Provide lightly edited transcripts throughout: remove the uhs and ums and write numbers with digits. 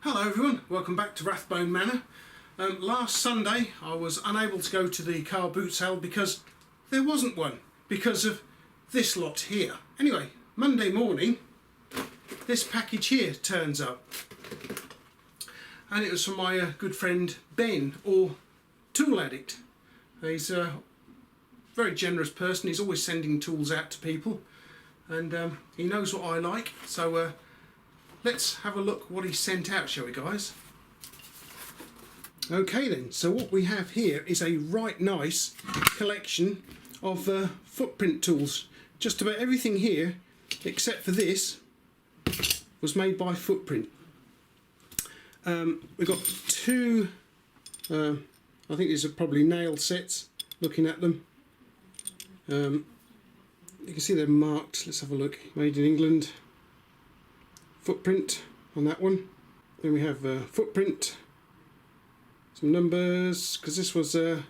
Hello everyone, welcome back to Rathbone Manor. Last Sunday I was unable to go to the car boot sale because there wasn't one, because of this lot here. Anyway, Monday morning this package here turns up, and it was from my good friend Ben, or Tool Addict. He's a very generous person, he's always sending tools out to people, and he knows what I like, so let's have a look what he sent out, shall we guys? Okay then, so what we have here is a right nice collection of footprint tools. Just about everything here, except for this, was made by Footprint. We've got two, I think these are probably nail sets, looking at them. You can see they're marked, let's have a look, made in England. Footprint on that one. Then we have Footprint, some numbers, because this was a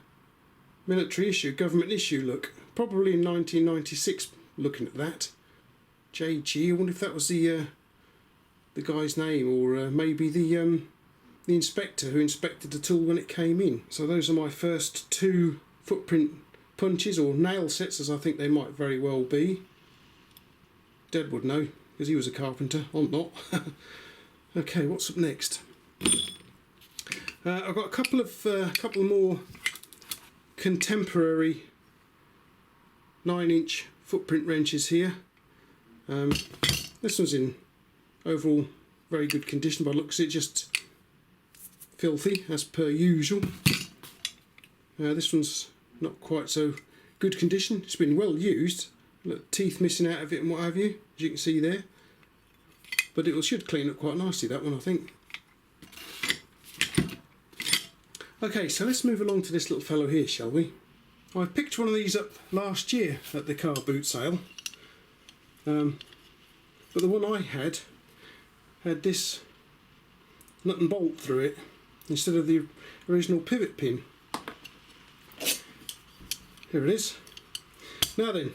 military issue, government issue look, probably in 1996, looking at that. JG, I wonder if that was the guy's name, or maybe the inspector who inspected the tool when it came in. So those are my first two Footprint punches, or nail sets as I think they might very well be. Dad would know, because he was a carpenter, I'm not. Okay, what's up next? I've got a couple more contemporary 9-inch footprint wrenches here. This one's in overall very good condition, by the looks of it, just filthy as per usual. This one's not quite so good condition, it's been well used. Look, teeth missing out of it and what have you, as you can see there. But it should clean up quite nicely, that one, I think. Okay, so let's move along to this little fellow here, shall we? I picked one of these up last year at the car boot sale. But the one I had this nut and bolt through it instead of the original pivot pin. Here it is. Now then,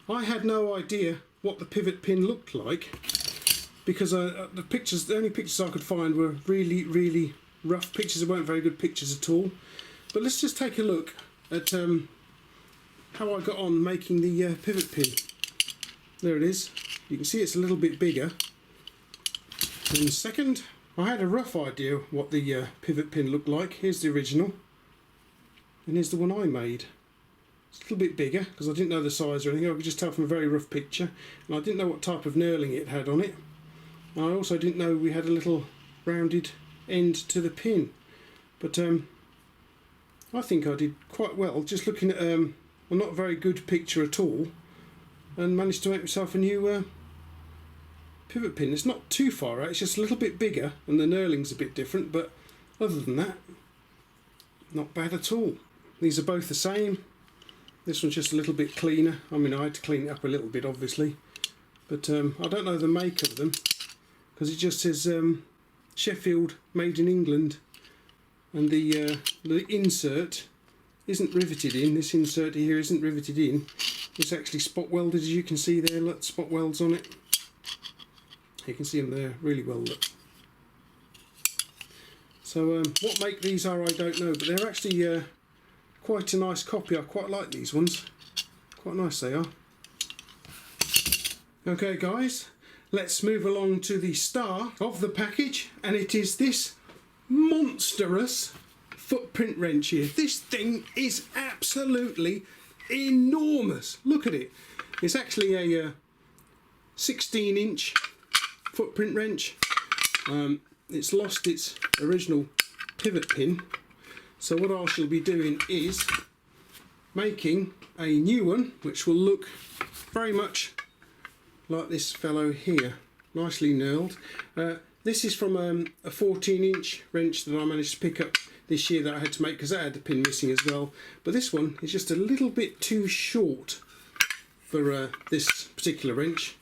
I had no idea what the pivot pin looked like, because the only pictures I could find were really rough pictures. They weren't very good pictures at all. But let's just take a look at how I got on making the pivot pin. There it is. You can see it's a little bit bigger. In a second, I had a rough idea what the pivot pin looked like. Here's the original, and here's the one I made. It's a little bit bigger because I didn't know the size or anything. I could just tell from a very rough picture, and I didn't know what type of knurling it had on it. And I also didn't know we had a little rounded end to the pin. But I think I did quite well, just looking at a not very good picture at all, and managed to make myself a new pivot pin. It's not too far out, it's just a little bit bigger, and the knurling's a bit different, but other than that, not bad at all. These are both the same. This one's just a little bit cleaner. I mean, I had to clean it up a little bit, obviously, but I don't know the make of them, because it just says Sheffield, made in England, and the insert isn't riveted in. This insert here isn't riveted in. It's actually spot welded, as you can see there. Look, spot welds on it. You can see them there really well. Look. So what make these are, I don't know, but they're actually quite a nice copy. I quite like these ones. Quite nice they are. Okay guys, let's move along to the star of the package, and it is this monstrous footprint wrench here. This thing is absolutely enormous. Look at it. It's actually a 16-inch footprint wrench. It's lost its original pivot pin, so what I shall be doing is making a new one which will look very much like this fellow here, nicely knurled. This is from a 14-inch wrench that I managed to pick up this year that I had to make because that had the pin missing as well. But this one is just a little bit too short for this particular wrench.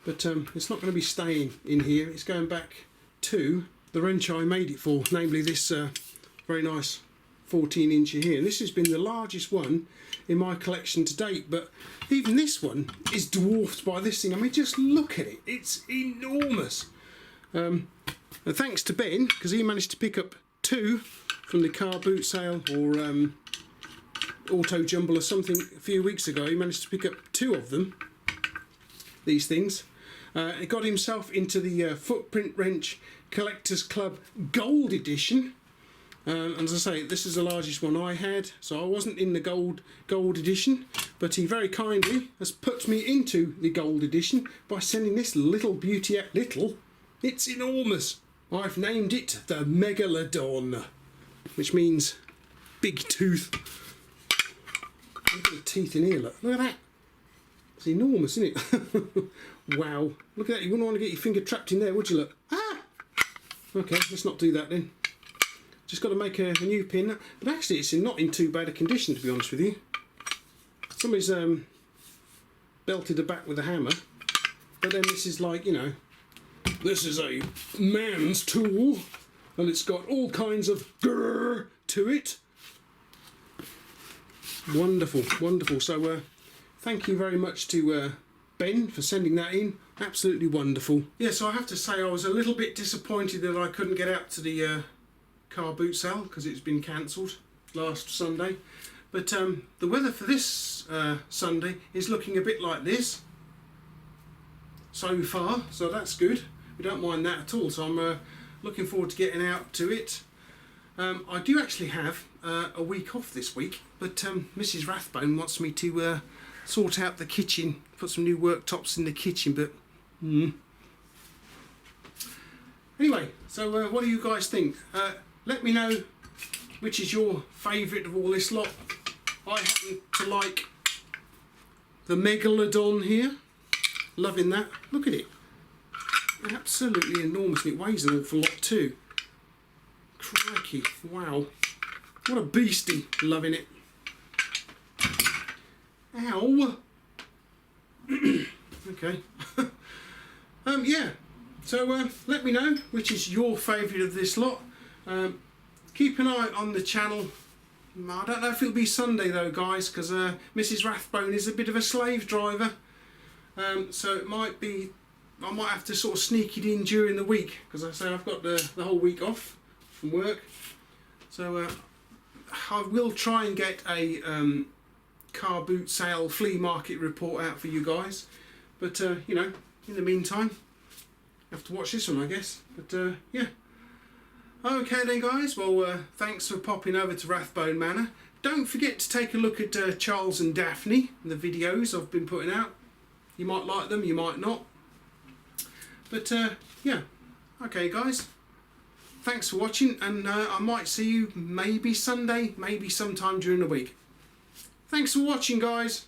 But it's not going to be staying in here. It's going back to the wrench I made it for, namely this very nice 14-incher here. And this has been the largest one in my collection to date, but even this one is dwarfed by this thing. I mean, just look at it. It's enormous. And thanks to Ben, because he managed to pick up 2 from the car boot sale or auto jumble or something a few weeks ago. He managed to pick up 2 of them, these things. He got himself into the Footprint Wrench Collectors Club Gold Edition. And as I say, this is the largest one I had, so I wasn't in the gold edition, but he very kindly has put me into the gold edition by sending this little beauty out. Little? It's enormous. I've named it the Megalodon, which means big tooth. Look at the teeth in here, look at that. It's enormous, isn't it? Wow. Look at that, you wouldn't want to get your finger trapped in there, would you, look? Ah! Okay, let's not do that then. Just got to make a new pin, but actually it's not in too bad a condition, to be honest with you. Somebody's belted the back with a hammer, but then this is like, you know, this is a man's tool, and it's got all kinds of grrr to it. Wonderful, wonderful. So thank you very much to Ben for sending that in. Absolutely wonderful. Yeah, so I have to say I was a little bit disappointed that I couldn't get out to the car boot sale because it's been cancelled last Sunday, but the weather for this Sunday is looking a bit like this so far, so that's good. We don't mind that at all, so I'm looking forward to getting out to it. I do actually have a week off this week, but Mrs. Rathbone wants me to sort out the kitchen, put some new worktops in the kitchen, but anyway, so what do you guys think? Let me know which is your favourite of all this lot. I happen to like the Megalodon here. Loving that. Look at it. Absolutely enormous. It weighs an awful lot too. Crikey. Wow. What a beastie. Loving it. Ow. Okay. Yeah. So let me know which is your favourite of this lot. Keep an eye on the channel. I don't know if it'll be Sunday though, guys, because Mrs. Rathbone is a bit of a slave driver, so it might be, I might have to sort of sneak it in during the week, because I say I've got the whole week off from work, so I will try and get a car boot sale flea market report out for you guys, but you know, in the meantime you have to watch this one, I guess. But yeah. Okay then, guys, well thanks for popping over to Rathbone Manor. Don't forget to take a look at Charles and Daphne, the videos I've been putting out. You might like them, you might not. But yeah, okay guys, thanks for watching, and I might see you maybe Sunday, maybe sometime during the week. Thanks for watching, guys.